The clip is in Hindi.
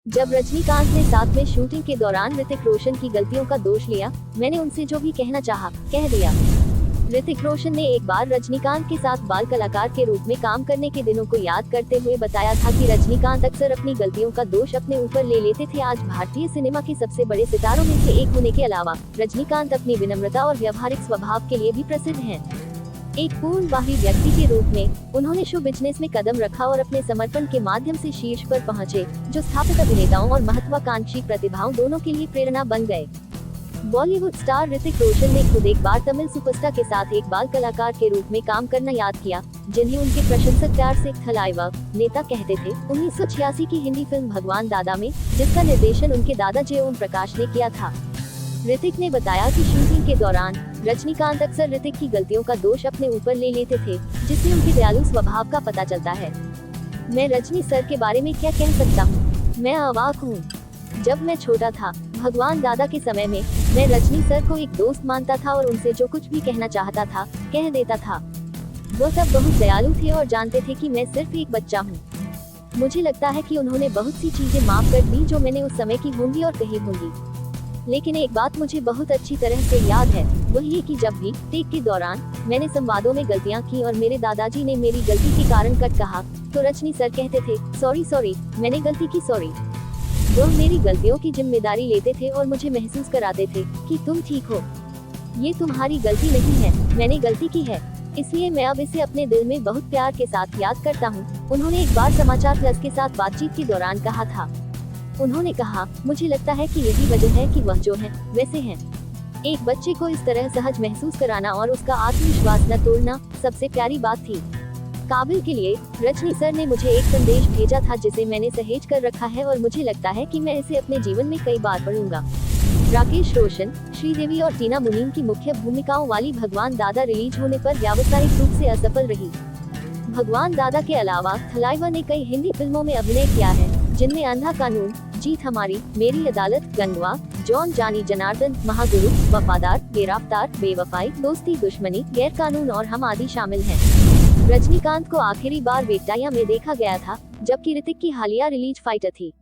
जब रजनीकांत ने साथ में शूटिंग के दौरान ऋतिक रोशन की गलतियों का दोष लिया, मैंने उनसे जो भी कहना चाहा, कह दिया। ऋतिक रोशन ने एक बार रजनीकांत के साथ बाल कलाकार के रूप में काम करने के दिनों को याद करते हुए बताया था कि रजनीकांत अक्सर अपनी गलतियों का दोष अपने ऊपर ले लेते थे। आज भारतीय सिनेमा के सबसे बड़े सितारों में से एक होने के अलावा रजनीकांत अपनी विनम्रता और व्यावहारिक स्वभाव के लिए भी प्रसिद्ध हैं। एक पूर्णबाही व्यक्ति के रूप में उन्होंने शो बिजनेस में कदम रखा और अपने समर्पण के माध्यम से शीर्ष पर पहुंचे, जो स्थापित अभिनेताओं और महत्वाकांक्षी प्रतिभाओं दोनों के लिए प्रेरणा बन गए। बॉलीवुड स्टार ऋतिक रोशन ने खुद एक बार तमिल सुपरस्टार के साथ एक बाल कलाकार के रूप में काम करना याद किया, जिन्हें उनके प्रशंसक प्यार से थलाइवा नेता कहते थे। 1986 की हिंदी फिल्म भगवान दादा में, जिसका निर्देशन उनके दादा जय ओम प्रकाश ने किया था। ऋतिक ने बताया कि शूटिंग के दौरान रजनीकांत अक्सर ऋतिक की गलतियों का दोष अपने ऊपर ले लेते थे, जिससे उनके दयालु स्वभाव का पता चलता है। मैं रजनी सर के बारे में क्या कह सकता हूँ, मैं अवाक हूँ। जब मैं छोटा था, भगवान दादा के समय में, मैं रजनी सर को एक दोस्त मानता था और उनसे जो कुछ भी कहना चाहता था, कह देता था। वो सब बहुत दयालु थे और जानते थे कि मैं सिर्फ एक बच्चा हूँ। मुझे लगता है कि उन्होंने बहुत सी चीजें माफ कर दी जो मैंने उस समय की होंगी और कही होंगी। लेकिन एक बात मुझे बहुत अच्छी तरह से याद है, वो ये कि जब भी टेक के दौरान मैंने संवादों में गलतियां की और मेरे दादाजी ने मेरी गलती के कारण कट कहा, तो रजनी सर कहते थे, सॉरी, मैंने गलती की, सॉरी। वो मेरी गलतियों की जिम्मेदारी लेते थे और मुझे महसूस कराते थे कि तुम ठीक हो, ये तुम्हारी गलती नहीं है, मैंने गलती की है, इसलिए मैं अब इसे अपने दिल में बहुत प्यार के साथ याद करता हूँ। उन्होंने एक बार समाचार प्लस के साथ बातचीत के दौरान कहा था। उन्होंने कहा, मुझे लगता है कि यही वजह है कि वह जो है वैसे हैं। एक बच्चे को इस तरह सहज महसूस कराना और उसका आत्मविश्वास न तोड़ना सबसे प्यारी बात थी। काबिल के लिए रजनी सर ने मुझे एक संदेश भेजा था, जिसे मैंने सहेज कर रखा है और मुझे लगता है कि मैं इसे अपने जीवन में कई बार पढ़ूंगा। राकेश रोशन, श्रीदेवी और टीना मुनीम की मुख्य भूमिकाओं वाली भगवान दादा रिलीज होने पर व्यावसायिक रूप से असफल रही। भगवान दादा के अलावा थलाइवा ने कई हिंदी फिल्मों में अभिनय किया है, जिनमें अंधा कानून, जीत हमारी, मेरी अदालत, गंगवा, जॉन जानी जनार्दन, महागुरु, वफादार, गिरफ्तार, बेवफाई, दोस्ती दुश्मनी, गैर कानून और हम आदि शामिल हैं। रजनीकांत को आखिरी बार वेट्टाया में देखा गया था, जबकि ऋतिक की हालिया रिलीज फाइटर थी।